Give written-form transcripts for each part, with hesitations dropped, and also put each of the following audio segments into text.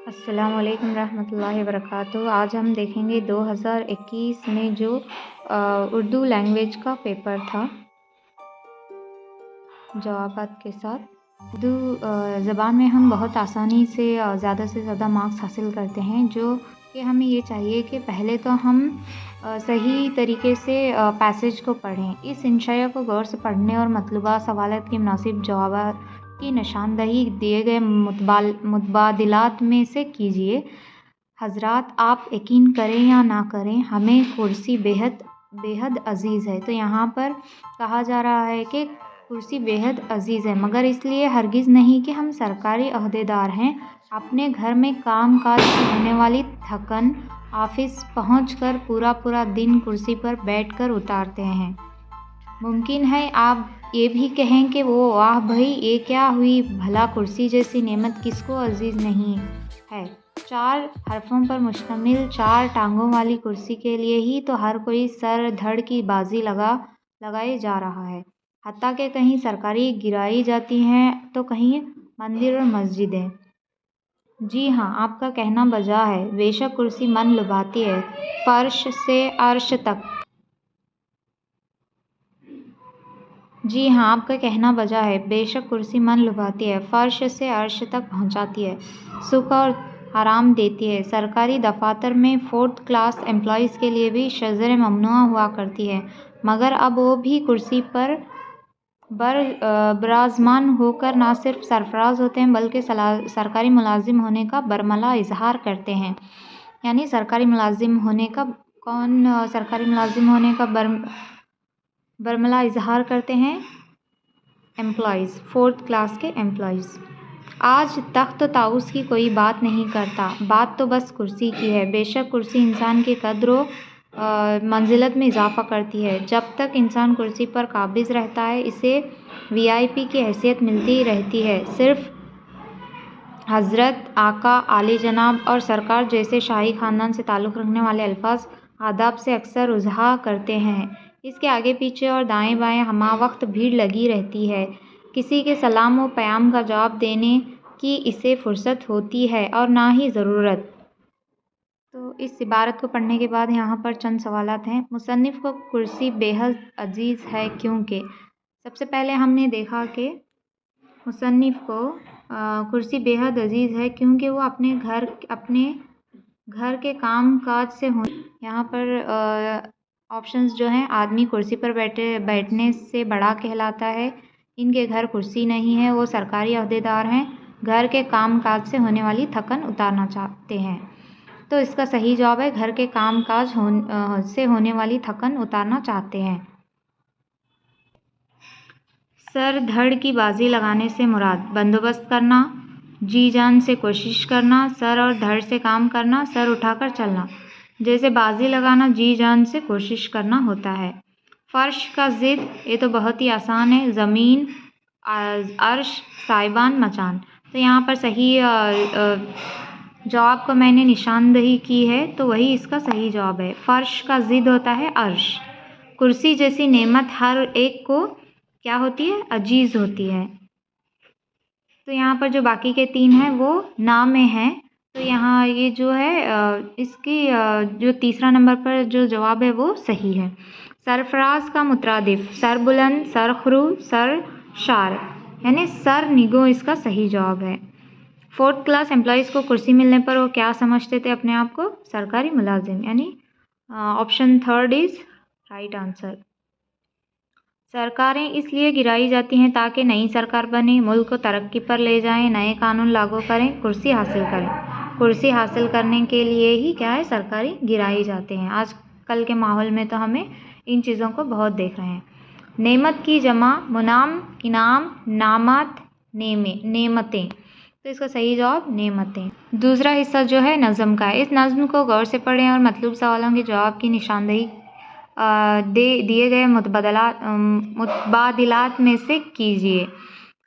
अस्सलाम वालेकुम रहमतुल्लाहि वबरकातुहू। आज हम देखेंगे 2021 में जो उर्दू लैंग्वेज का पेपर था जवाबात के साथ। उर्दू ज़बान में हम बहुत आसानी से ज़्यादा मार्क्स हासिल करते हैं, जो कि हमें ये चाहिए कि पहले तो हम सही तरीके से पैसेज को पढ़ें। इस इंशाया को गौर से पढ़ने और मतलूबा सवालात के मुनासिब जवाब की निशानदही दिए गए मुतबादिलात में से कीजिए। हज़रात, आप यकीन करें या ना करें, हमें कुर्सी बेहद अज़ीज़ है। तो यहाँ पर कहा जा रहा है कि कुर्सी बेहद अज़ीज़ है, मगर इसलिए हरगिज़ नहीं कि हम सरकारी अहदेदार हैं। अपने घर में काम काज से होने वाली थकन ऑफिस पहुंचकर पूरा दिन कुर्सी पर बैठकर उतारते हैं। मुमकिन है आप ये भी कहें कि वो वाह भाई, ये क्या हुई भला, कुर्सी जैसी नेमत किसको अजीज़ नहीं है। 4 हरफों पर मुश्तमिल 4 टांगों वाली कुर्सी के लिए ही तो हर कोई सर धड़ की बाजी लगाए जा रहा है। हत्ता कि कहीं सरकारी गिराई जाती हैं तो कहीं मंदिर और मस्जिदें। जी हाँ, आपका कहना बजा है। बेशक कुर्सी मन लुभाती है, फर्श से अर्श तक। जी हाँ, आपका कहना बजा है। बेशक कुर्सी मन लुभाती है, फर्श से अर्श तक पहुँचाती है, सुख और आराम देती है। सरकारी दफातर में 4th क्लास एम्प्लॉइज़ के लिए भी शज़र ममनुआ हुआ करती है, मगर अब वो भी कुर्सी पर बराजमान होकर ना सिर्फ सरफराज होते हैं बल्कि सरकारी मुलाजिम होने का बरमला इजहार करते हैं। यानी सरकारी मुलाजिम होने का बरमला इजहार करते हैं एम्प्लॉइज़, 4th क्लास के एम्प्लॉइज़। आज तख्त ताउस की कोई बात नहीं करता, बात तो बस कुर्सी की है। बेशक कुर्सी इंसान के कद्र मंजिलत में इजाफ़ा करती है। जब तक इंसान कुर्सी पर काबिज़ रहता है, इसे VIP की हैसियत मिलती रहती है। सिर्फ हज़रत, आका, आली जनाब और सरकार जैसे शाही ख़ानदान से ताल्लुक़ रखने वाले अल्फाज आदाब से अक्सर उज़हा करते हैं। इसके आगे पीछे और दाएं बाएं हमावक्त भीड़ लगी रहती है। किसी के सलाम व प्याम का जवाब देने की इसे फ़ुर्सत होती है और ना ही ज़रूरत। तो इस इबारत को पढ़ने के बाद यहाँ पर चंद सवालात हैं। मुसन्निफ़ को कुर्सी बेहद अजीज़ है क्योंकि सबसे पहले हमने देखा कि मुसन्निफ़ को कुर्सी बेहद अजीज़ है क्योंकि वो अपने घर के काम काज से हो। यहाँ पर ऑप्शंस जो हैं, आदमी कुर्सी पर बैठने से बड़ा कहलाता है, इनके घर कुर्सी नहीं है, वो सरकारी अहदेदार हैं, घर के काम काज से होने वाली थकन उतारना चाहते हैं। तो इसका सही जवाब है घर के काम काज से होने वाली थकन उतारना चाहते हैं। सर धड़ की बाजी लगाने से मुराद बंदोबस्त करना, जी जान से कोशिश करना, सर और धड़ से काम करना, सर उठाकर चलना। जैसे बाजी लगाना जी जान से कोशिश करना होता है। फर्श का ज़िद, ये तो बहुत ही आसान है, ज़मीन, अर्श, साइबान, मचान। तो यहाँ पर सही जवाब को मैंने निशानदही की है, तो वही इसका सही जवाब है। फर्श का ज़िद होता है अर्श। कुर्सी जैसी नेमत हर एक को क्या होती है? अजीज़ होती है। तो यहाँ पर जो बाकी के 3 हैं वो ना में हैं। तो यहाँ ये जो है इसकी जो तीसरा नंबर पर जो जवाब है वो सही है। सरफराज का मुतरादिफ सर बुलंद, सर खरू, सर शार, यानी सर निगो इसका सही जवाब है। 4th क्लास एम्प्लॉइज़ को कुर्सी मिलने पर वो क्या समझते थे अपने आप को? सरकारी मुलाजिम, यानी ऑप्शन 3 इज़ राइट आंसर। सरकारें इसलिए गिराई जाती हैं ताकि नई सरकार बने, मुल्क को तरक्की पर ले जाएं, नए कानून लागू करें, कुर्सी हासिल करें। कुर्सी हासिल करने के लिए ही क्या है, सरकारी गिराई जाते हैं। आजकल के माहौल में तो हमें इन चीज़ों को बहुत देख रहे हैं। नेमत की जमा मुनाम, इनाम, नामत, नेमतें। तो इसका सही जवाब नेमतें। दूसरा हिस्सा जो है नज़म का है। इस नज़म को गौर से पढ़ें और मतलूब सवालों के जवाब की निशानदही दिए गए मुतबादिलात में से कीजिए।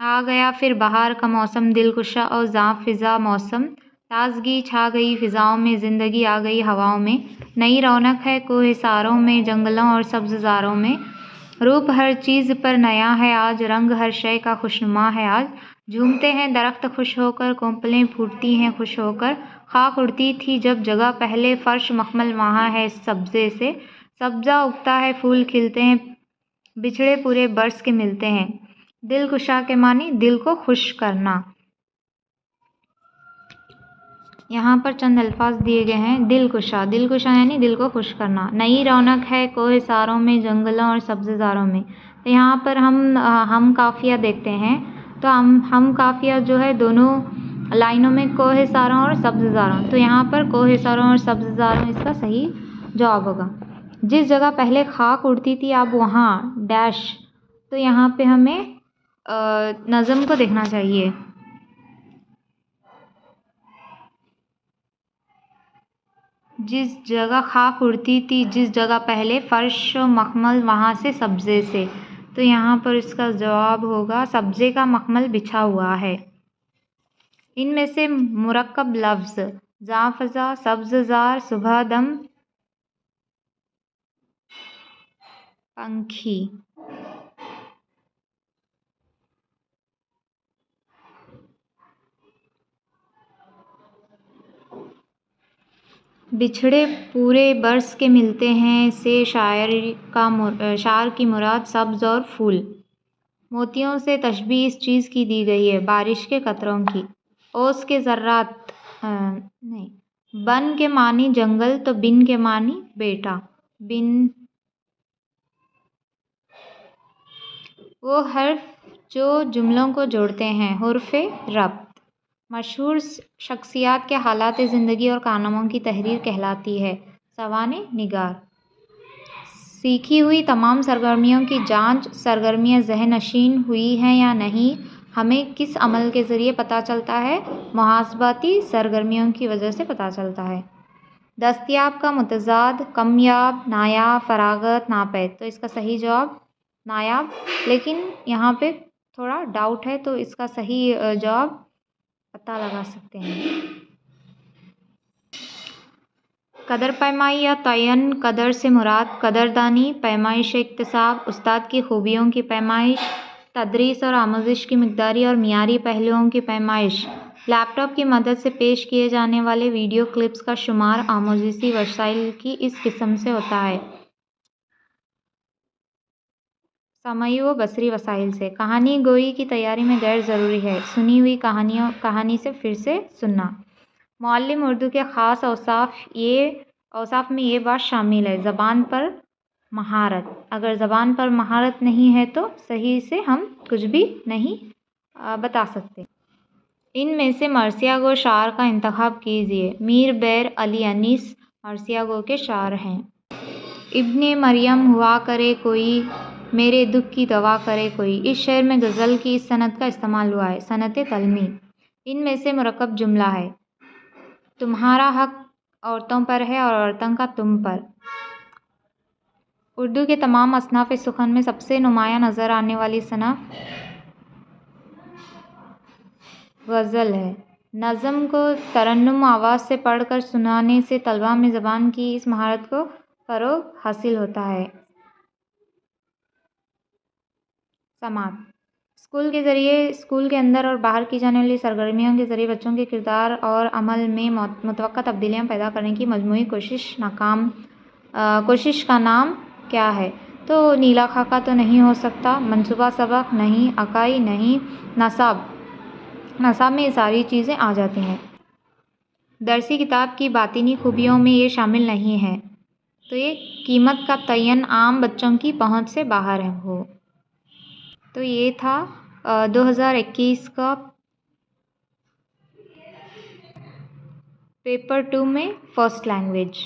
आ गया फिर बहार का मौसम, दिलकुशा और ज़ाफ़ फ़िज़ा मौसम, ताज़गी छा गई फ़िज़ाओं में, ज़िंदगी आ गई हवाओं में, नई रौनक है कोहिसारों में, जंगलों और सब्ज़ारों में, रूप हर चीज़ पर नया है आज, रंग हर शय का खुशनुमा है आज, جھومتے ہیں درخت خوش ہو کر، کوپلیں پھوٹتی ہیں خوش ہو کر، خاک اڑتی تھی جب جگہ پہلے، فرش مخمل وہاں ہے سبزے سے، سبزہ اگتا ہے پھول کھلتے ہیں، بچھڑے پورے برس کے ملتے ہیں۔ دل کشا کے معنی دل کو خوش کرنا۔ یہاں پر چند الفاظ دیے گئے ہیں۔ دل کشا، دل کشا یعنی دل کو خوش کرنا۔ نئی رونق ہے کوہ ساروں میں، جنگلوں اور سبز زاروں میں۔ تو یہاں پر ہم قافیہ دیکھتے ہیں، تو ہم قافیہ جو ہے دونوں لائنوں میں کوہ ساروں اور سبز زاروں، تو یہاں پر کوہ ساروں اور سبز زاروں اس کا صحیح جواب ہوگا۔ جس جگہ پہلے خاک اڑتی تھی اب وہاں ڈیش، تو یہاں پہ ہمیں نظم کو دیکھنا چاہیے۔ جس جگہ خاک اڑتی تھی، جس جگہ پہلے، فرش و مخمل وہاں سے سبزے سے، تو یہاں پر اس کا جواب ہوگا سبزے کا مخمل بچھا ہوا ہے۔ ان میں سے مرکب لفظ زاں فضا، سبز زار، صبح دم، پنکھی۔ بچھڑے پورے برس کے ملتے ہیں سے شاعر کی مراد سبز اور پھول۔ موتیوں سے تشبیہ اس چیز کی دی گئی ہے، بارش کے قطروں کی۔ اوس کے ذرات بن کے معنی جنگل، تو بن کے معنی بیٹا، بن۔ وہ حرف جو جملوں کو جوڑتے ہیں، حرف ربط۔ مشہور شخصیات کے حالات زندگی اور کارناموں کی تحریر کہلاتی ہے، سوانح نگار۔ سیکھی ہوئی تمام سرگرمیوں کی جانچ، سرگرمیاں ذہن نشین ہوئی ہیں یا نہیں، ہمیں کس عمل کے ذریعے پتہ چلتا ہے؟ محاسباتی سرگرمیوں کی وجہ سے پتہ چلتا ہے۔ دستیاب کا متضاد، کمیاب، نایاب، فراغت، ناپید، تو اس کا صحیح جواب نایاب، لیکن یہاں پہ تھوڑا ڈاؤٹ ہے تو اس کا صحیح جواب پتہ لگا سکتے ہیں۔ قدر پیمائی یا تعین، قدر سے مراد قدردانی، پیمائش اکتساب، استاد کی خوبیوں کی پیمائش، تدریس اور آموزش کی مقداری اور معیاری پہلوؤں کی پیمائش۔ لیپ ٹاپ کی مدد سے پیش کیے جانے والے ویڈیو کلپس کا شمار آموزشی وسائل کی اس قسم سے ہوتا ہے، سمعی و بصری وسائل سے۔ کہانی گوئی کی تیاری میں غیر ضروری ہے سنی ہوئی کہانی سے پھر سے سننا۔ معلم اردو کے خاص اوصاف میں یہ بات شامل ہے، زبان پر مہارت۔ اگر زبان پر مہارت نہیں ہے تو صحیح سے ہم کچھ بھی نہیں بتا سکتے۔ ان میں سے مرثیہ گو شعر کا انتخاب کیجیے۔ میر بیر علی انیس مرثیہ گو کے شاعر ہیں۔ ابن مریم ہوا کرے کوئی، میرے دکھ کی دوا کرے کوئی۔ اس شعر میں غزل کی اس صنعت کا استعمال ہوا ہے، صنعت تلميع۔ ان میں سے مرکب جملہ ہے، تمہارا حق عورتوں پر ہے اور عورتوں کا تم پر۔ اردو کے تمام اصناف سخن میں سب سے نمایاں نظر آنے والی صنف غزل ہے۔ نظم کو ترنم آواز سے پڑھ کر سنانے سے طلباء میں زبان کی اس مہارت کو فروغ حاصل ہوتا ہے۔ سماعت اسکول کے اندر اور باہر کی جانے والی سرگرمیوں کے ذریعے بچوں کے کردار اور عمل میں متوقع تبدیلیاں پیدا کرنے کی مجموعی کوشش کا نام کیا ہے؟ تو نیلا خاکہ تو نہیں ہو سکتا، منصوبہ سبق نہیں، اکائی نہیں، نصاب میں یہ ساری چیزیں آ جاتی ہیں۔ درسی کتاب کی باطنی خوبیوں میں یہ شامل نہیں ہے، تو یہ قیمت کا تعین عام بچوں کی پہنچ سے باہر ہو۔ تو یہ تھا 2021 کا پیپر 2 میں فرسٹ لینگویج۔